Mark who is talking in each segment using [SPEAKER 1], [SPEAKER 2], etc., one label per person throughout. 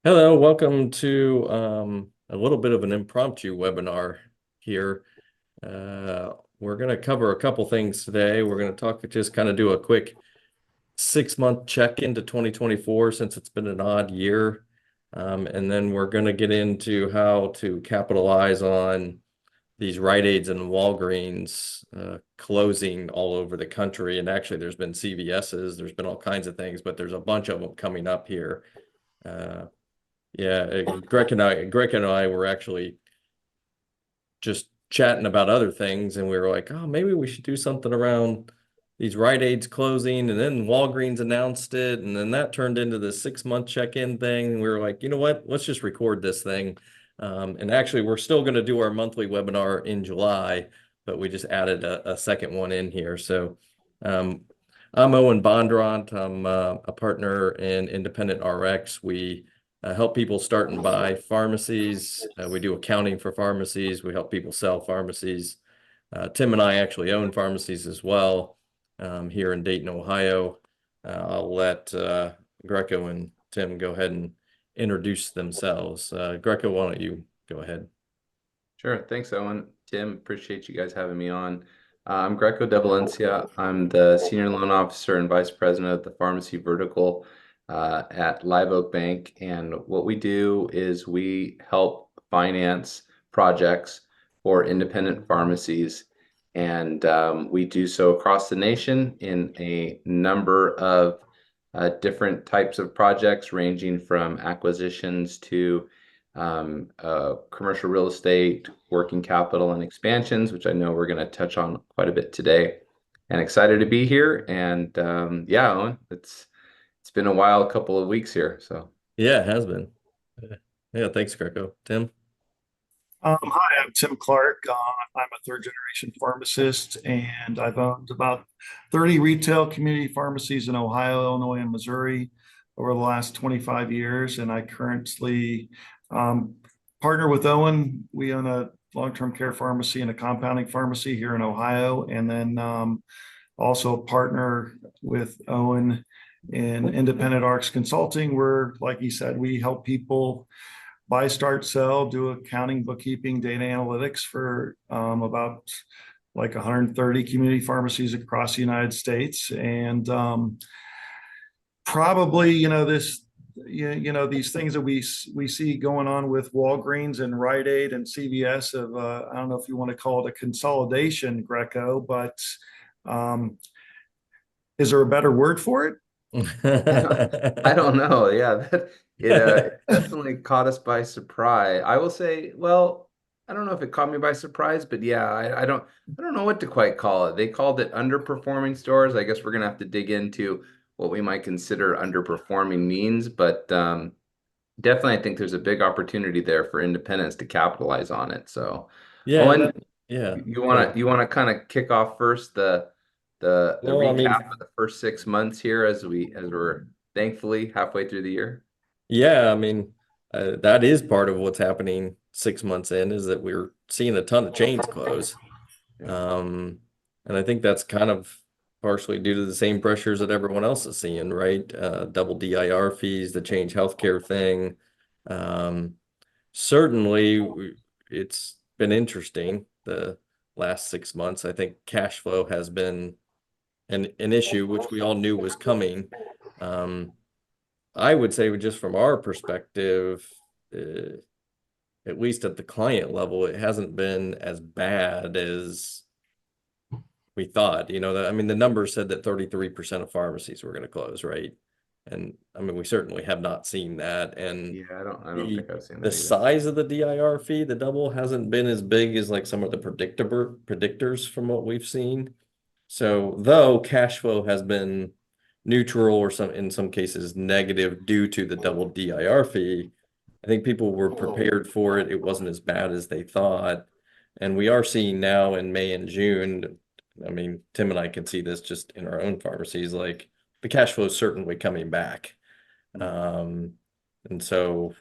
[SPEAKER 1] Hello, welcome to a little bit of an impromptu webinar here. We're going to cover a couple things today. We're going to just kind of do a quick 6-month check into 2024 since it's been an odd year. And then we're going to get into how to capitalize on these Rite Aids and Walgreens closing all over the country. And actually, there's been CVS's, there's been all kinds of things, but there's a bunch of them coming up here. Yeah, Greg and I were actually just chatting about other things, and we were like, oh, maybe we should do something around these Rite Aids closing, and then Walgreens announced it, and then that turned into the 6-month check-in thing. And we were like, you know what? Let's just record this thing. And actually, we're still going to do our monthly webinar in July, but we just added a second one in here. So um, I'm Owen Bondurant. I'm a partner in Independent RX. We help people start and buy pharmacies. We do accounting for pharmacies. We help people sell pharmacies. Tim and I actually own pharmacies as well here in Dayton, Ohio. I'll let Greco and Tim go ahead and introduce themselves. Greco, why don't you go ahead?
[SPEAKER 2] Sure. Thanks, Owen. Tim, appreciate you guys having me on. I'm Greco de Valencia. I'm the Senior Loan Officer and Vice President of the Pharmacy Vertical at Live Oak Bank. And what we do is we help finance projects for independent pharmacies. And we do so across the nation in a number of different types of projects, ranging from acquisitions to commercial real estate, working capital, and expansions, which I know we're going to touch on quite a bit today. And excited to be here. And yeah, Owen, it's been a while, a couple of weeks here. So
[SPEAKER 1] Yeah, it has been. Yeah, thanks, Greco. Tim?
[SPEAKER 3] Hi, I'm Tim Clark. I'm a third generation pharmacist, and I've owned about 30 retail community pharmacies in Ohio, Illinois, and Missouri over the last 25 years. And I currently um, partner with Owen. We own a long-term care pharmacy and a compounding pharmacy here in Ohio, and then also partner with Owen in Independent Arcs Consulting, where, like he said, we help people buy, start, sell, do accounting, bookkeeping, data analytics for about like 130 community pharmacies across the United States. And probably, these things that we see going on with Walgreens and Rite Aid and CVS of, I don't know if you want to call it a consolidation, Greco, but um, is there a better word for it?
[SPEAKER 2] I don't know. Yeah, it definitely caught us by surprise. I will say, well, I don't know if it caught me by surprise, but yeah, I don't know what to quite call it. They called it underperforming stores. I guess we're gonna have to dig into what we might consider underperforming means, but definitely I think there's a big opportunity there for independents to capitalize on it. So,
[SPEAKER 1] Yeah,
[SPEAKER 2] Owen,
[SPEAKER 1] yeah.
[SPEAKER 2] you
[SPEAKER 1] Go
[SPEAKER 2] wanna
[SPEAKER 1] ahead.
[SPEAKER 2] you wanna kind of kick off first the
[SPEAKER 1] Well, I
[SPEAKER 2] recap
[SPEAKER 1] mean,
[SPEAKER 2] of the first 6 months here as we're thankfully halfway through the year.
[SPEAKER 1] yeah, I mean, that is part of what's happening 6 months in is that we're seeing a ton of chains close.
[SPEAKER 2] Yeah.
[SPEAKER 1] Um, and I think that's kind of partially due to the same pressures that everyone else is seeing, right? Double DIR fees, the change healthcare thing. Um, Certainly, it's been interesting the last 6 months. I think cash flow has been an issue, which we all knew was coming. Um, I would say just from our perspective, uh, at least at the client level, it hasn't been as bad as we thought. I mean, the numbers said that 33% of pharmacies were going to close, right? And I mean, we certainly have not seen that. And
[SPEAKER 2] Yeah, I don't
[SPEAKER 1] the
[SPEAKER 2] think I've seen
[SPEAKER 1] the
[SPEAKER 2] that either.
[SPEAKER 1] size of the DIR fee, the double, hasn't been as big as like some of the predictors from what we've seen. So though cash flow has been neutral or in some cases negative due to the double DIR fee, I think people were prepared for it. It wasn't as bad as they thought. And we are seeing now in May and June, I mean, Tim and I can see this just in our own pharmacies, like the cash flow is certainly coming back. Um, and so,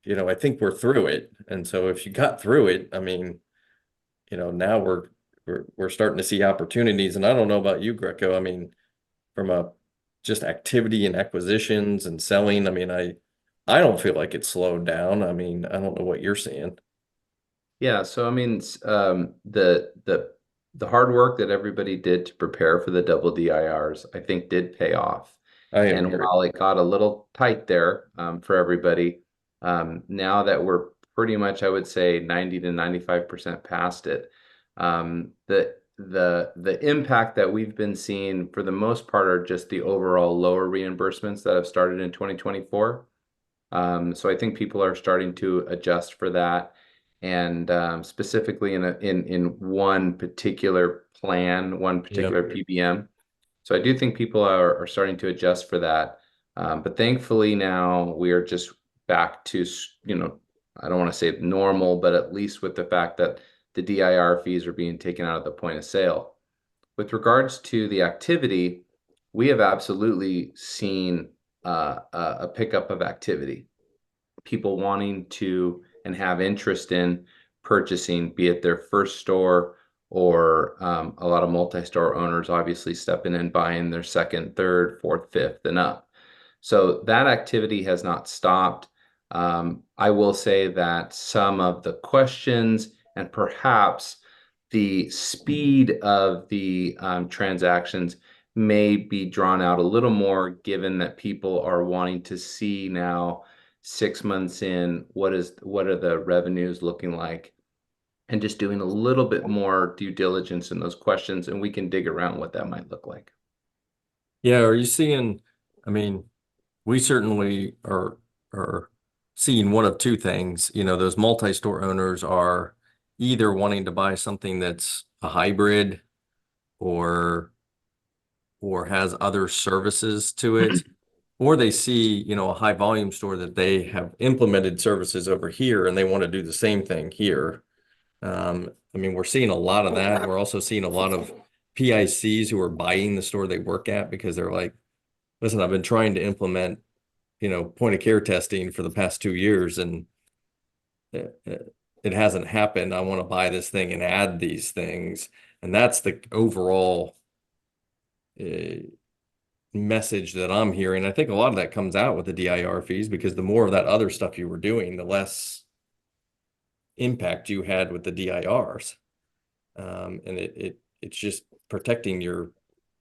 [SPEAKER 1] I think we're through it. And so if you got through it, I mean, now we're starting to see opportunities. And I don't know about you, Greco. I mean, from a just activity and acquisitions and selling, I mean, I don't feel like it's slowed down. I mean, I don't know what you're seeing.
[SPEAKER 2] Yeah, so I mean, the hard work that everybody did to prepare for the double DIRs, I think did pay off.
[SPEAKER 1] I
[SPEAKER 2] And
[SPEAKER 1] agree.
[SPEAKER 2] while it got a little tight there for everybody, now that we're pretty much, I would say, 90 to 95% past it, the impact that we've been seeing for the most part are just the overall lower reimbursements that have started in 2024. So I think people are starting to adjust for that, and specifically in one particular plan, one particular
[SPEAKER 1] Yep.
[SPEAKER 2] PBM. So I do think people are starting to adjust for that. But thankfully now we are just back to, I don't want to say normal, but at least with the fact that the DIR fees are being taken out of the point of sale. With regards to the activity, we have absolutely seen a pickup of activity. People wanting to and have interest in purchasing, be it their first store or a lot of multi-store owners obviously stepping in buying their second, third, fourth, fifth, and up. So that activity has not stopped. I will say that some of the questions and perhaps the speed of the transactions may be drawn out a little more, given that people are wanting to see now 6 months in, what are the revenues looking like, and just doing a little bit more due diligence in those questions, and we can dig around what that might look like.
[SPEAKER 1] Yeah, are you seeing, I mean, we certainly are seeing one of two things. Those multi-store owners are either wanting to buy something that's a hybrid or has other services to it, or they see, a high volume store that they have implemented services over here and they want to do the same thing here. I mean, we're seeing a lot of that. We're also seeing a lot of PICs who are buying the store they work at because they're like, listen, I've been trying to implement, point of care testing for the past 2 years and it hasn't happened. I want to buy this thing and add these things. And that's the overall uh, message that I'm hearing. I think a lot of that comes out with the DIR fees because the more of that other stuff you were doing, the less impact you had with the DIRs. And it's just protecting your,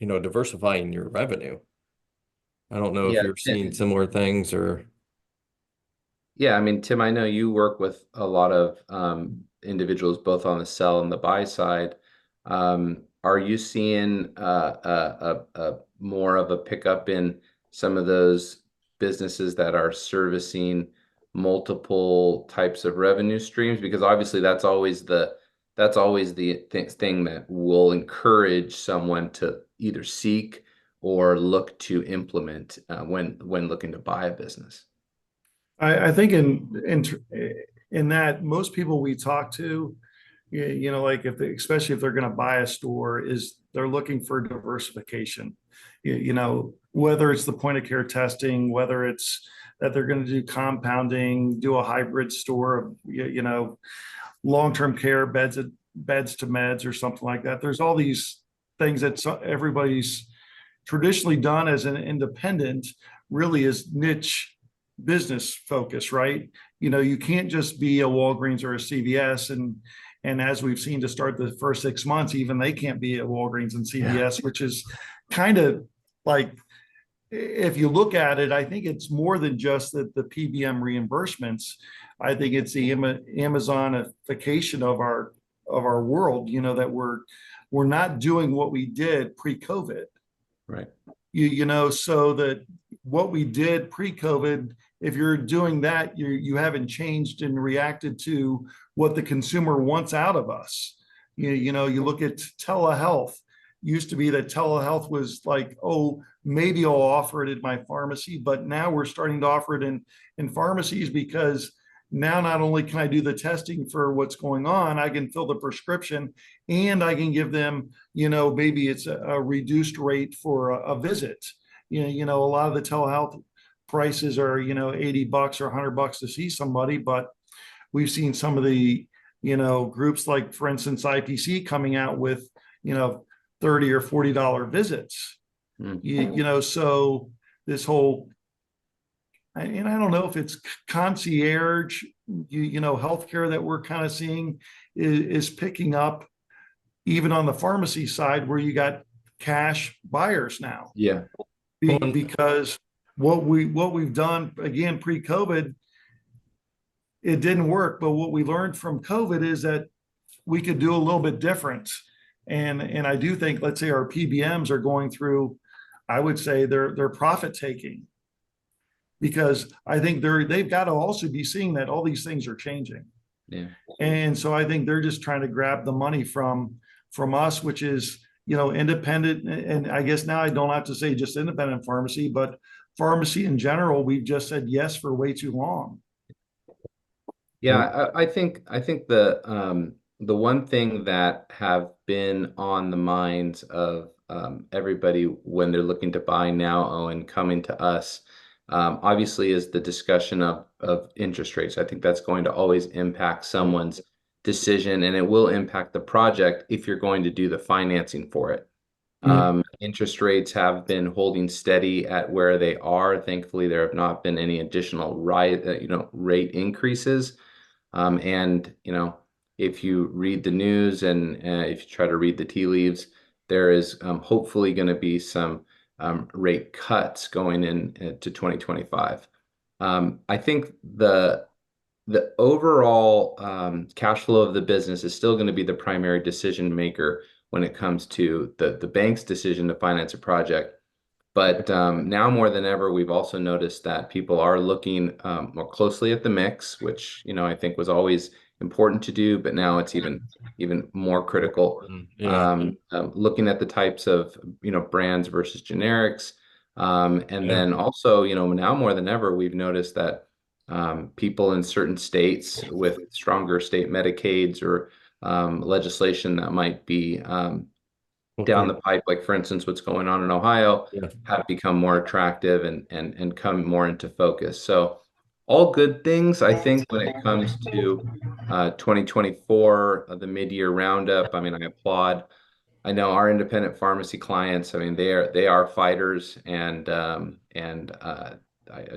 [SPEAKER 1] diversifying your revenue. I don't know if
[SPEAKER 2] Yeah,
[SPEAKER 1] you're seeing similar things or.
[SPEAKER 2] yeah. I mean, Tim, I know you work with a lot of individuals both on the sell and the buy side. Are you seeing more of a pickup in some of those businesses that are servicing multiple types of revenue streams? Because obviously that's always the thing that will encourage someone to either seek or look to implement when looking to buy a business.
[SPEAKER 3] I think in that most people we talk to, like especially if they're going to buy a store, is they're looking for diversification. Whether it's the point of care testing, whether it's that they're going to do compounding, do a hybrid store, long-term care beds to meds or something like that. There's all these things that everybody's traditionally done as an independent, really is niche business focus, right? You can't just be a Walgreens or a CVS, and as we've seen to start the first 6 months, even they can't be a Walgreens and CVS, which is kind of like, if you look at it, I think it's more than just the PBM reimbursements. I think it's the Amazonification of our world. That we're not doing what we did pre-COVID.
[SPEAKER 2] Right.
[SPEAKER 3] So that what we did pre-COVID, if you're doing that, you haven't changed and reacted to what the consumer wants out of us. You look at telehealth. Used to be that telehealth was like, oh, maybe I'll offer it at my pharmacy, but now we're starting to offer it in pharmacies, because now not only can I do the testing for what's going on, I can fill the prescription and I can give them, maybe it's a reduced rate for a visit. A lot of the telehealth prices are, $80 or $100 to see somebody, but we've seen some of the, groups like, for instance, IPC coming out with, $30 or $40 visits. So this whole and I don't know if it's concierge, healthcare that we're kind of seeing is picking up even on the pharmacy side where you got cash buyers now.
[SPEAKER 2] Yeah.
[SPEAKER 3] Because what we've done again pre-COVID, it didn't work. But what we learned from COVID is that we could do a little bit different. And I do think, let's say our PBMs are going through, I would say they're profit taking, because I think they've got to also be seeing that all these things are changing.
[SPEAKER 2] Yeah.
[SPEAKER 3] And so I think they're just trying to grab the money from us, which is, independent. And I guess now I don't have to say just independent pharmacy, but pharmacy in general, we've just said yes for way too long.
[SPEAKER 2] Yeah, I think the one thing that have been on the minds of everybody when they're looking to buy now, Owen, coming to us, obviously is the discussion of interest rates. I think that's going to always impact someone's decision, and it will impact the project if you're going to do the financing for it. Interest rates have been holding steady at where they are. Thankfully, there have not been any additional rate increases. And if you read the news and if you try to read the tea leaves, there is hopefully going to be some rate cuts going into 2025. I think the overall cash flow of the business is still going to be the primary decision maker when it comes to the bank's decision to finance a project. But now more than ever, we've also noticed that people are looking more closely at the mix, which I think was always important to do, but now it's even more critical.
[SPEAKER 1] Yeah.
[SPEAKER 2] Looking at the types of brands versus generics, and
[SPEAKER 1] Yeah.
[SPEAKER 2] then also now more than ever, we've noticed that people in certain states with stronger state Medicaids or legislation that might be down the pipe, like for instance, what's going on in Ohio,
[SPEAKER 1] Yeah.
[SPEAKER 2] have become more attractive and come more into focus. So all good things, I think, when it comes to 2024, the mid-year roundup. I mean, I applaud. I know our independent pharmacy clients. I mean, they are fighters, and I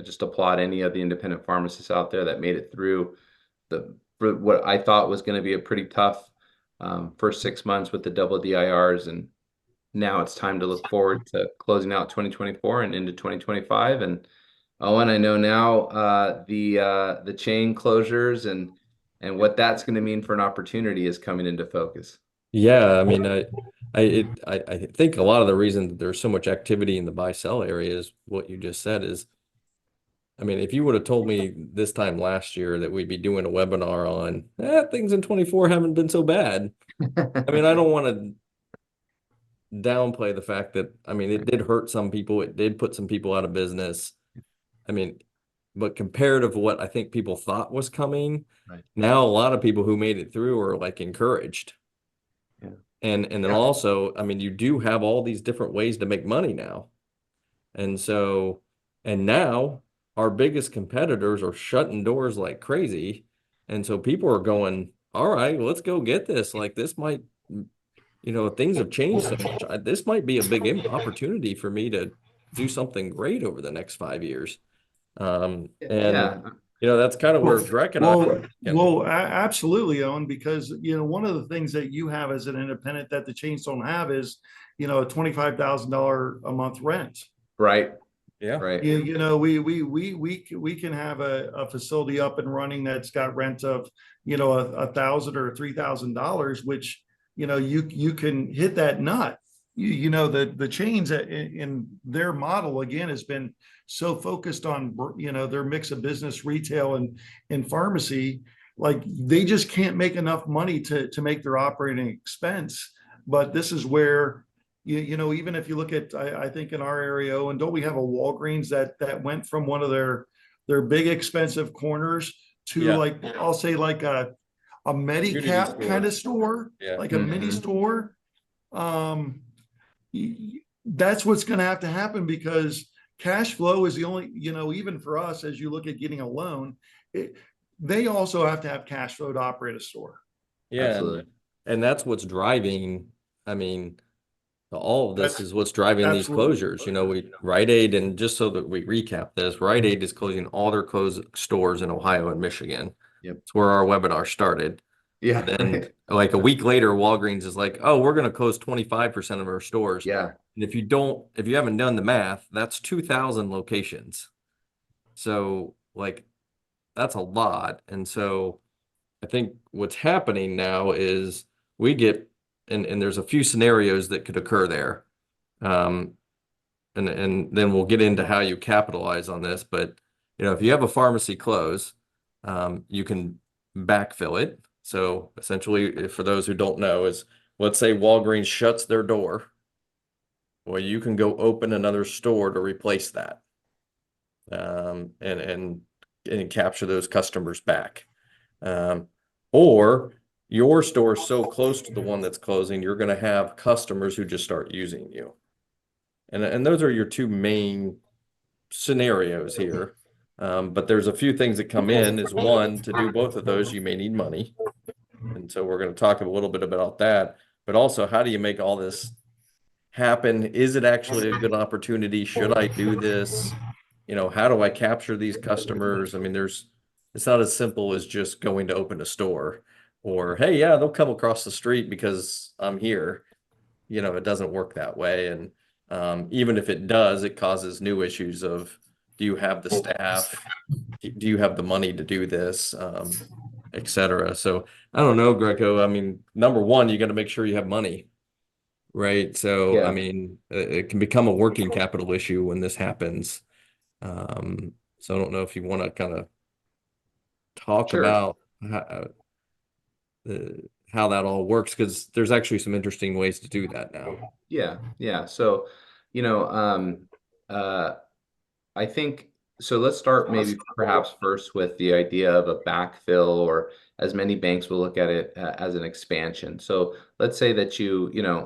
[SPEAKER 2] just applaud any of the independent pharmacists out there that made it through for what I thought was going to be a pretty tough first 6 months with the double DIRs, and now it's time to look forward to closing out 2024 and into 2025. And Owen, I know now the chain closures and what that's going to mean for an opportunity is coming into focus.
[SPEAKER 1] Yeah, I mean, I think a lot of the reason that there's so much activity in the buy sell area is what you just said is, I mean, if you would have told me this time last year that we'd be doing a webinar on things in 24 haven't been so bad. I mean, I don't want to downplay the fact that, I mean, it did hurt some people. It did put some people out of business. I mean, but compared to what I think people thought was coming,
[SPEAKER 2] Right.
[SPEAKER 1] now a lot of people who made it through are like encouraged.
[SPEAKER 2] Yeah.
[SPEAKER 1] And then
[SPEAKER 3] Yeah.
[SPEAKER 1] also, I mean, you do have all these different ways to make money now. And so, and now our biggest competitors are shutting doors like crazy. And so people are going, all right, let's go get this. Like this might, things have changed so much. This might be a big opportunity for me to do something great over the next 5 years. And
[SPEAKER 2] Yeah.
[SPEAKER 1] that's kind of where Greg and I.
[SPEAKER 3] Absolutely, Owen, because one of the things that you have as an independent that the chains don't have is a $25,000 a month rent.
[SPEAKER 2] Right.
[SPEAKER 1] Yeah.
[SPEAKER 2] Right.
[SPEAKER 3] We can have a facility up and running that's got rent of $1,000 or $3,000, which you can hit that nut. The chains in their model again has been so focused on their mix of business, retail, and pharmacy, like they just can't make enough money to make their operating expense. But this is where even if you look at, I think in our area, and don't we have a Walgreens that went from one of their big expensive corners to like, I'll say like a Medicap kind of store, like a mini store. That's what's going to have to happen because cash flow is the only, even for us, as you look at getting a loan, they also have to have cash flow to operate a store.
[SPEAKER 1] Yeah.
[SPEAKER 2] Absolutely.
[SPEAKER 1] And that's what's driving, I mean, All of this
[SPEAKER 3] That's
[SPEAKER 1] is what's driving these
[SPEAKER 3] absolutely.
[SPEAKER 1] closures. You know, Rite Aid, and just so that we recap this, Rite Aid is closing all their closed stores in Ohio and Michigan.
[SPEAKER 2] Yep.
[SPEAKER 1] It's where our webinar started.
[SPEAKER 2] Yeah.
[SPEAKER 1] And then like a week later, Walgreens is like, oh, we're going to close 25% of our stores.
[SPEAKER 2] Yeah.
[SPEAKER 1] And if you haven't done the math, that's 2,000 locations. So like, that's a lot. And so I think what's happening now is we get, and there's a few scenarios that could occur there. Um, and then we'll get into how you capitalize on this. But if you have a pharmacy close, you can backfill it. So essentially, for those who don't know, is let's say Walgreens shuts their door. Well, you can go open another store to replace that, and capture those customers back. Or your store is so close to the one that's closing, you're going to have customers who just start using you. And those are your two main scenarios here. But there's a few things that come in. Is one, to do both of those, you may need money. And so we're going to talk a little bit about that. But also, how do you make all this happen? Is it actually a good opportunity? Should I do this? How do I capture these customers? I mean, it's not as simple as just going to open a store, or, hey, yeah, they'll come across the street because I'm here. It doesn't work that way. And even if it does, it causes new issues of, do you have the staff? Do you have the money to do this? Et cetera. So I don't know, Greco. I mean, number one, you got to make sure you have money, right? So, I
[SPEAKER 2] Yeah.
[SPEAKER 1] mean, it can become a working capital issue when this happens. So I don't know if you want to kind of talk
[SPEAKER 2] Sure.
[SPEAKER 1] about how that all works, because there's actually some interesting ways to do that now.
[SPEAKER 2] Yeah. Yeah. So, you know, I think so. Let's start maybe perhaps first with the idea of a backfill, or as many banks will look at it as an expansion. So let's say that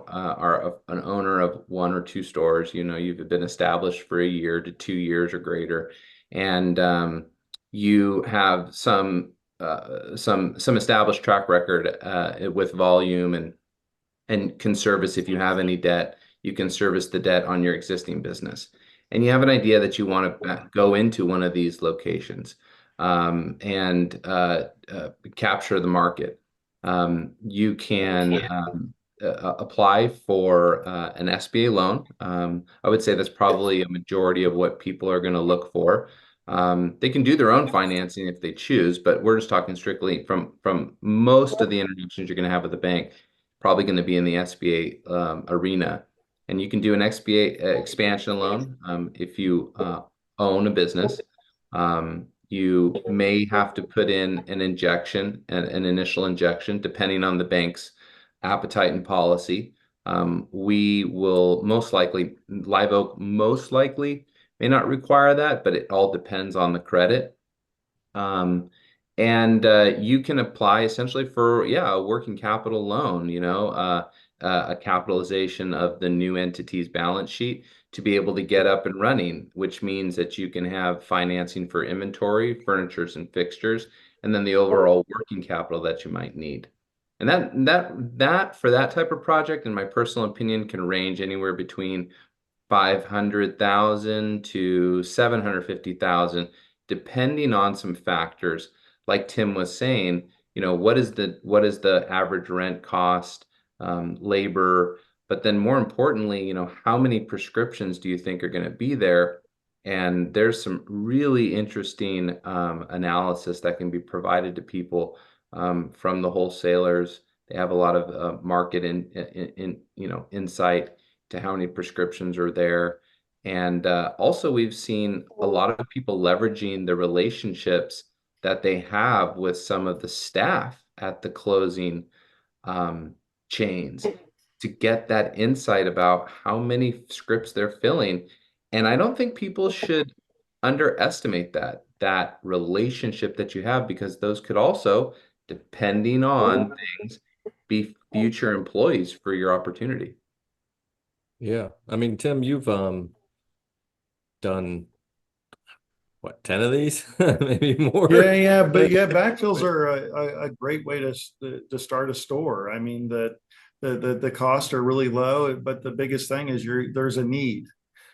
[SPEAKER 2] are an owner of one or two stores. You've been established for a year to 2 years or greater, and you have some established track record with volume, and can service, if you have any debt, you can service the debt on your existing business. And you have an idea that you want to go into one of these locations, and capture the market. You can apply for an SBA loan. I would say that's probably a majority of what people are going to look for. They can do their own financing if they choose, but we're just talking strictly from most of the interactions you're going to have with the bank, probably going to be in the SBA arena. And you can do an SBA expansion loan if you own a business. You may have to put in an initial injection, depending on the bank's appetite and policy. We will most likely, Live Oak most likely may not require that, but it all depends on the credit. And you can apply essentially for, a working capital loan, a capitalization of the new entity's balance sheet to be able to get up and running, which means that you can have financing for inventory, furnitures and fixtures, and then the overall working capital that you might need. And that for that type of project, in my personal opinion, can range anywhere between 500,000 to 750,000, depending on some factors. Like Tim was saying, what is the average rent cost, labor, but then more importantly, how many prescriptions do you think are going to be there? And there's some really interesting analysis that can be provided to people from the wholesalers. They have a lot of market insight to how many prescriptions are there. And also, we've seen a lot of people leveraging the relationships that they have with some of the staff at the closing chains to get that insight about how many scripts they're filling. And I don't think people should underestimate that relationship that you have, because those could also, depending on things, be future employees for your opportunity.
[SPEAKER 1] Yeah. I mean, Tim, you've done what, 10 of these? Maybe more.
[SPEAKER 3] But backfills are a great way to start a store. I mean, the costs are really low, but the biggest thing is there's a need.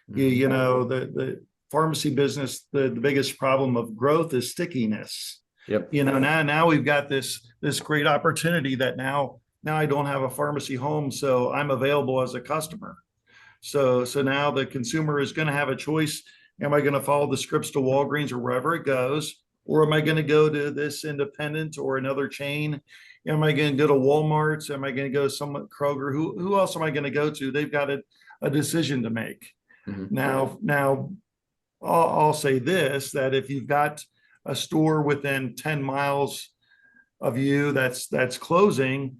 [SPEAKER 3] You know, the pharmacy business, the biggest problem of growth is stickiness.
[SPEAKER 2] Yep.
[SPEAKER 3] You know, now we've got this great opportunity that now I don't have a pharmacy home, so I'm available as a customer. So now the consumer is going to have a choice. Am I going to follow the scripts to Walgreens or wherever it goes? Or am I going to go to this independent or another chain? Am I going to go to Walmart's? Am I going to go to some Kroger? Who else am I going to go to? They've got a decision to make. Now I'll say this, that if you've got a store within 10 miles of you that's
[SPEAKER 2] Absolutely.
[SPEAKER 3] closing,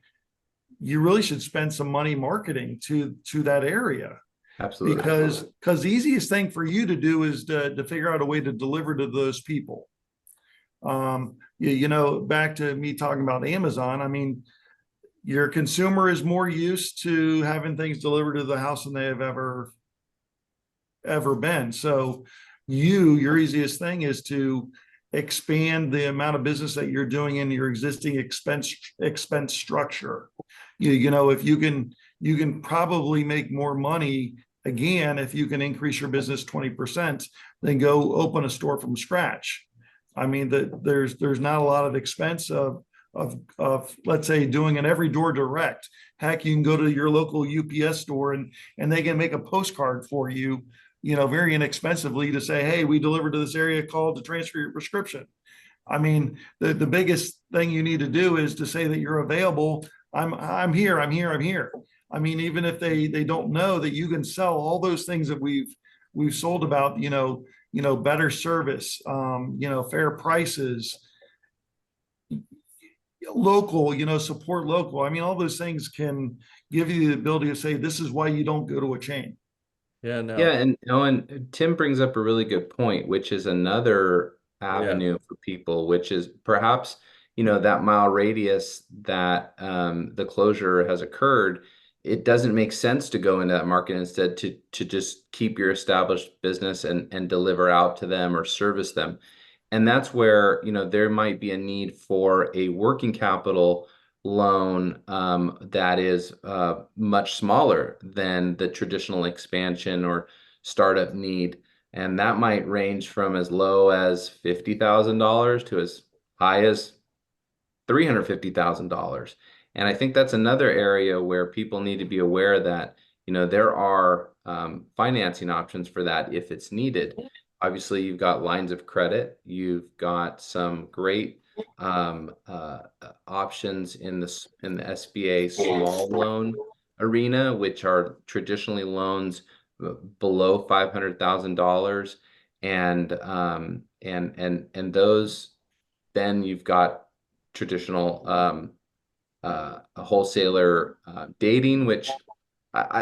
[SPEAKER 3] you really should spend some money marketing to that area. Because the easiest thing for you to do is to figure out a way to deliver to those people. You know, back to me talking about Amazon, I mean, your consumer is more used to having things delivered to the house than they have ever been. So your easiest thing is to expand the amount of business that you're doing in your existing expense structure. You know, if you can probably make more money again if you can increase your business 20%, then go open a store from scratch. I mean, there's not a lot of expense of let's say doing an every door direct. Heck, you can go to your local UPS store and they can make a postcard for you, you know, very inexpensively to say, hey, we delivered to this area, call to transfer your prescription. I mean, the biggest thing you need to do is to say that you're available. I'm here. I mean, even if they don't know that you can sell all those things that we've sold about, you know, better service, you know, fair prices, local, you know, support local. I mean, all those things can give you the ability to say, this is why you don't go to a chain.
[SPEAKER 1] Yeah, no.
[SPEAKER 2] Yeah, and Owen, Tim brings up a really good point, which is another avenue for people, which is perhaps, you know, that mile radius that the closure has occurred. It doesn't make sense to go into that market instead to just keep your established business and deliver out to them or service them. And that's where, you know, there might be a need for a working capital loan that is much smaller than the traditional expansion or startup need. And that might range from as low as $50,000 to as high as $350,000. And I think that's another area where people need to be aware that, you know, there are financing options for that if it's needed. Obviously, you've got lines of credit, you've got some great options in the SBA small loan arena, which are traditionally loans below $500,000, and those, then you've got traditional wholesaler dating, which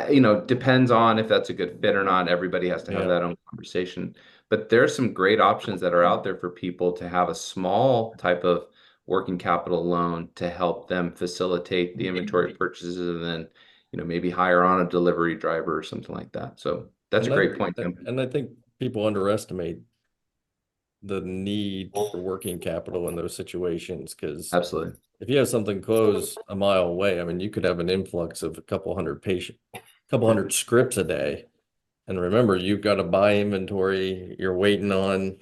[SPEAKER 2] you know, depends on if that's a good fit or not. Everybody has to have that own conversation. But there's some great options that are out there for people to have a small type of working capital loan to help them facilitate the inventory purchases, and then, you know, maybe hire on a delivery driver or something like that. So that's a great point, Tim.
[SPEAKER 1] And I think people underestimate the need for working capital in those situations, because
[SPEAKER 2] Absolutely.
[SPEAKER 1] if you have something close a mile away, I mean, you could have an influx of a couple hundred scripts a day. And remember, you've got to buy inventory, you're waiting on,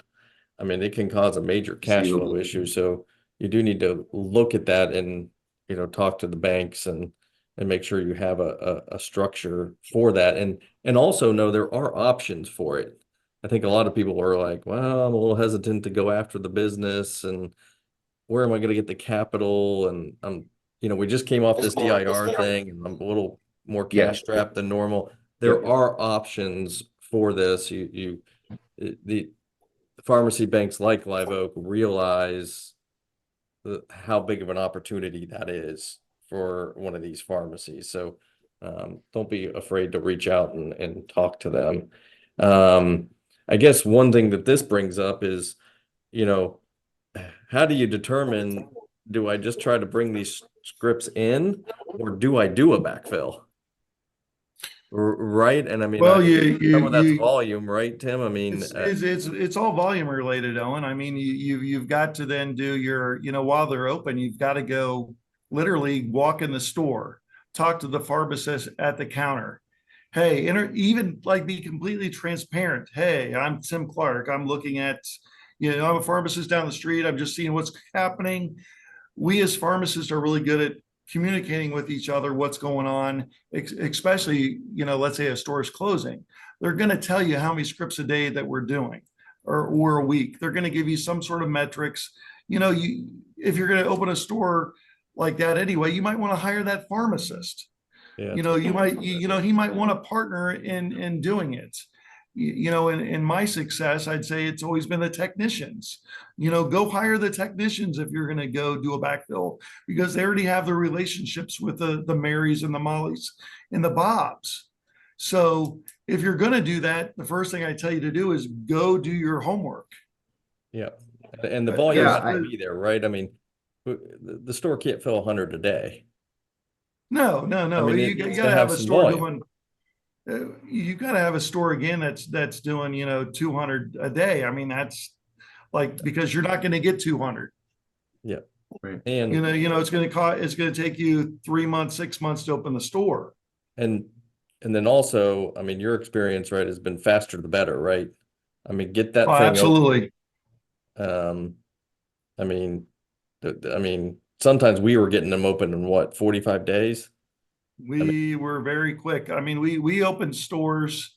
[SPEAKER 1] I mean, it can cause a major cash flow issue. So you do need to look at that and, you know, talk to the banks and make sure you have a structure for that. And also know there are options for it. I think a lot of people are like, well, I'm a little hesitant to go after the business, and where am I going to get the capital? And you know, we just came off this DIR thing, and I'm a little more cash strapped than normal. There are options for this. The pharmacy banks like Live Oak realize how big of an opportunity that is for one of these pharmacies. So don't be afraid to reach out and talk to them. I guess one thing that this brings up is, you know, how do you determine, do I just try to bring these scripts in, or do I do a backfill? Right. And I mean,
[SPEAKER 3] Well,
[SPEAKER 1] some of that's volume, right, Tim? I mean,
[SPEAKER 3] it's all volume related, Owen. I mean, you've got to then do your, you know, while they're open, you've got to go literally walk in the store, talk to the pharmacist at the counter. Hey, even like be completely transparent. Hey, I'm Tim Clark. I'm looking at, I'm a pharmacist down the street. I'm just seeing what's happening. We as pharmacists are really good at communicating with each other what's going on, especially, let's say a store is closing. They're going to tell you how many scripts a day that we're doing or a week. They're going to give you some sort of metrics. If you're going to open a store like that anyway, you might want to hire that pharmacist.
[SPEAKER 1] Yeah.
[SPEAKER 3] He might want to partner in doing it. In my success, I'd say it's always been the technicians. Go hire the technicians if you're going to go do a backfill, because they already have the relationships with the Marys and the Mollys and the Bobs. So if you're going to do that, the first thing I tell you to do is go do your homework.
[SPEAKER 1] Yeah. And the volume
[SPEAKER 2] Yeah,
[SPEAKER 1] has to be there, right? I mean, the store can't fill 100 a day.
[SPEAKER 3] No.
[SPEAKER 1] I mean,
[SPEAKER 3] You
[SPEAKER 1] it needs
[SPEAKER 3] got
[SPEAKER 1] to
[SPEAKER 3] to
[SPEAKER 1] have
[SPEAKER 3] have a
[SPEAKER 1] some
[SPEAKER 3] store
[SPEAKER 1] volume.
[SPEAKER 3] doing. You got to have a store again that's doing 200 a day. I mean, that's like, because you're not going to get 200.
[SPEAKER 1] Yeah.
[SPEAKER 2] right.
[SPEAKER 1] And
[SPEAKER 3] It's going to take you 3 months, 6 months to open the store.
[SPEAKER 1] and then also, I mean, your experience, right, has been faster the better, right? I mean, get that
[SPEAKER 3] Oh,
[SPEAKER 1] thing
[SPEAKER 3] absolutely.
[SPEAKER 1] open. I mean, sometimes we were getting them open in what, 45 days?
[SPEAKER 3] We were very quick. I mean, we opened stores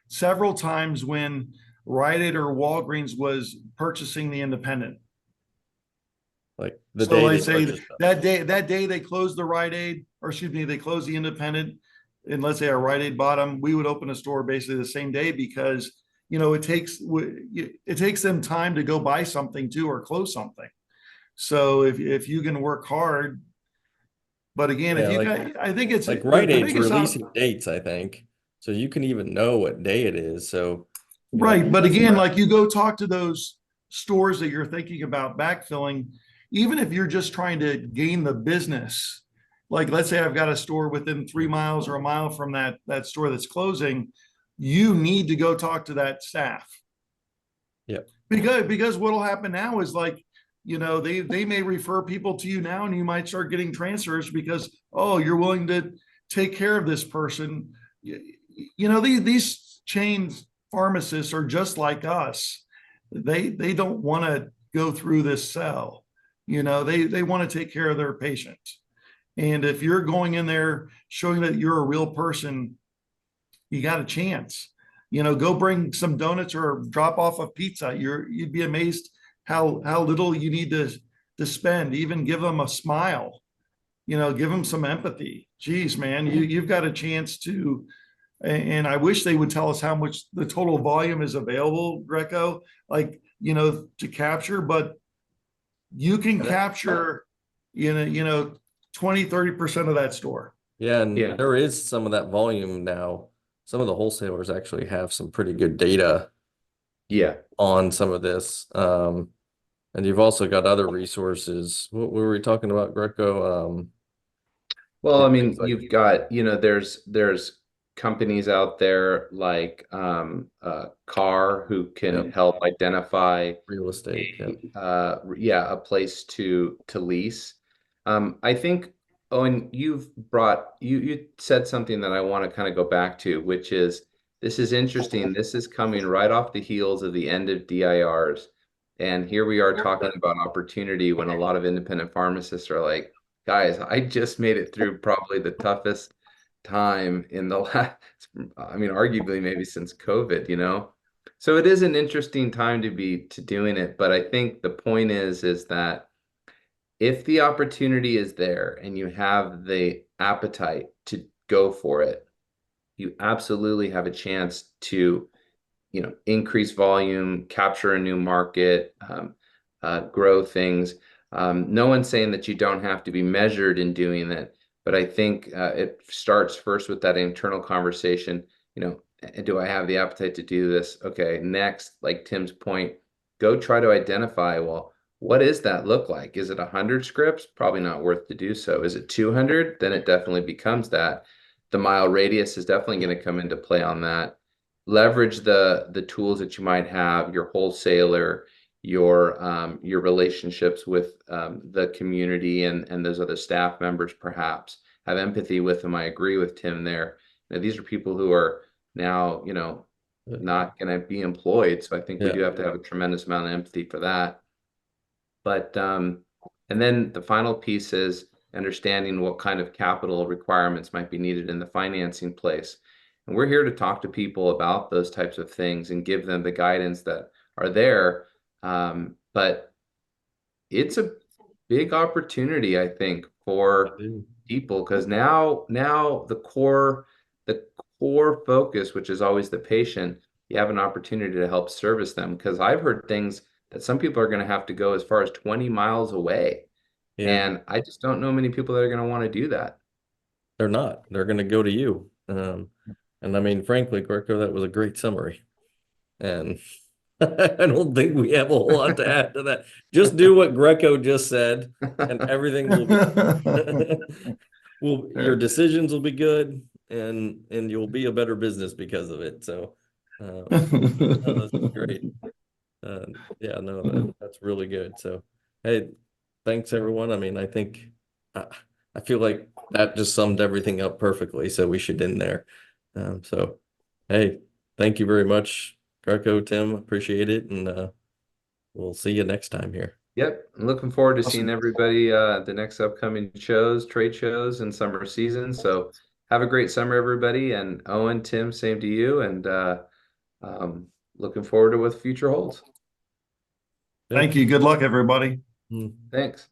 [SPEAKER 3] several times when Rite Aid or Walgreens was purchasing the independent.
[SPEAKER 1] Like the
[SPEAKER 3] So
[SPEAKER 1] day
[SPEAKER 3] they
[SPEAKER 1] they
[SPEAKER 3] say
[SPEAKER 1] purchased them.
[SPEAKER 3] that day they closed the Rite Aid, or excuse me, they closed the independent, and let's say a Rite Aid bought them, we would open a store basically the same day, because it takes them time to go buy something too or close something. So if you can work hard, but again, if
[SPEAKER 1] Yeah,
[SPEAKER 3] you
[SPEAKER 1] like
[SPEAKER 3] got, I think it's
[SPEAKER 1] Rite
[SPEAKER 3] the
[SPEAKER 1] Aid's
[SPEAKER 3] biggest
[SPEAKER 1] releasing dates, I think. So you can even know what day it is. So,
[SPEAKER 3] right. But
[SPEAKER 1] that's
[SPEAKER 3] again,
[SPEAKER 1] where,
[SPEAKER 3] like you go talk to those stores that you're thinking about backfilling, even if you're just trying to gain the business. Like let's say I've got a store within 3 miles or a mile from that store that's closing, you need to go talk to that staff.
[SPEAKER 1] yeah,
[SPEAKER 3] Because what'll happen now is like, they may refer people to you now, and you might start getting transfers because, oh, you're willing to take care of this person. These chain pharmacists are just like us. They don't want to go through this cell. They want to take care of their patient. And if you're going in there showing that you're a real person, you got a chance. Go bring some donuts or drop off a pizza. You'd be amazed how little you need to spend. Even give them a smile. Give them some empathy. Geez, man, you've got a chance to. And I wish they would tell us how much the total volume is available, Greco, to capture, but you can capture, 20-30% of that store.
[SPEAKER 1] yeah. And
[SPEAKER 2] Yeah.
[SPEAKER 1] there is some of that volume now. Some of the wholesalers actually have some pretty good data
[SPEAKER 2] Yeah.
[SPEAKER 1] on some of this. And you've also got other resources. What were we talking about, Greco?
[SPEAKER 2] Well, I mean,
[SPEAKER 1] Things like
[SPEAKER 2] you've got, there's companies out there like Car who can
[SPEAKER 1] Yep.
[SPEAKER 2] help identify
[SPEAKER 1] real estate. Yeah.
[SPEAKER 2] a place to lease. I think, Owen, you said something that I want to kind of go back to, which is this is interesting. This is coming right off the heels of the end of DIRs. And here we are talking about opportunity when a lot of independent pharmacists are like, guys, I just made it through probably the toughest time in the last, I mean, arguably maybe since COVID. So it is an interesting time to be doing it, but I think the point is that if the opportunity is there and you have the appetite to go for it, you absolutely have a chance to, increase volume, capture a new market, grow things. No one's saying that you don't have to be measured in doing that, but I think it starts first with that internal conversation. Do I have the appetite to do this? Okay, next, like Tim's point, go try to identify, well, what does that look like? Is it 100 scripts? Probably not worth to do so. Is it 200? Then it definitely becomes that. The mile radius is definitely going to come into play on that. Leverage the tools that you might have, your wholesaler, your relationships with the community and those other staff members, perhaps. have empathy with them. I agree with Tim there. These are people who are now, not going to be employed. So I think we
[SPEAKER 1] Yeah.
[SPEAKER 2] do have to have a tremendous amount of empathy for that. But and then the final piece is understanding what kind of capital requirements might be needed in the financing place. And we're here to talk to people about those types of things and give them the guidance that are there. But it's a big opportunity, I think, for people because now the core focus, which is always the patient, you have an opportunity to help service them. Because I've heard things that some people are going to have to go as far as 20 miles away.
[SPEAKER 1] Yeah.
[SPEAKER 2] And I just don't know many people that are going to want to do that.
[SPEAKER 1] They're not. They're going to go to you. And I mean, frankly, Greco, that was a great summary. And I don't think we have a whole lot to add to that. Just do what Greco just said, and everything will be your decisions will be good, and you'll be a better business because of it. So, no, that's great. Yeah, no, that's really good. So, hey, thanks everyone. I mean, I think I feel like that just summed everything up perfectly. So we should end there. So, hey, thank you very much, Greco, Tim. Appreciate it, and we'll see you next time here.
[SPEAKER 2] Yep, I'm looking forward to seeing
[SPEAKER 3] Awesome.
[SPEAKER 2] everybody the next upcoming trade shows and summer season. So have a great summer, everybody. And Owen, Tim, same to you. And looking forward to what the future holds.
[SPEAKER 3] Thank you. Good luck, everybody.
[SPEAKER 1] Mm.
[SPEAKER 2] Thanks.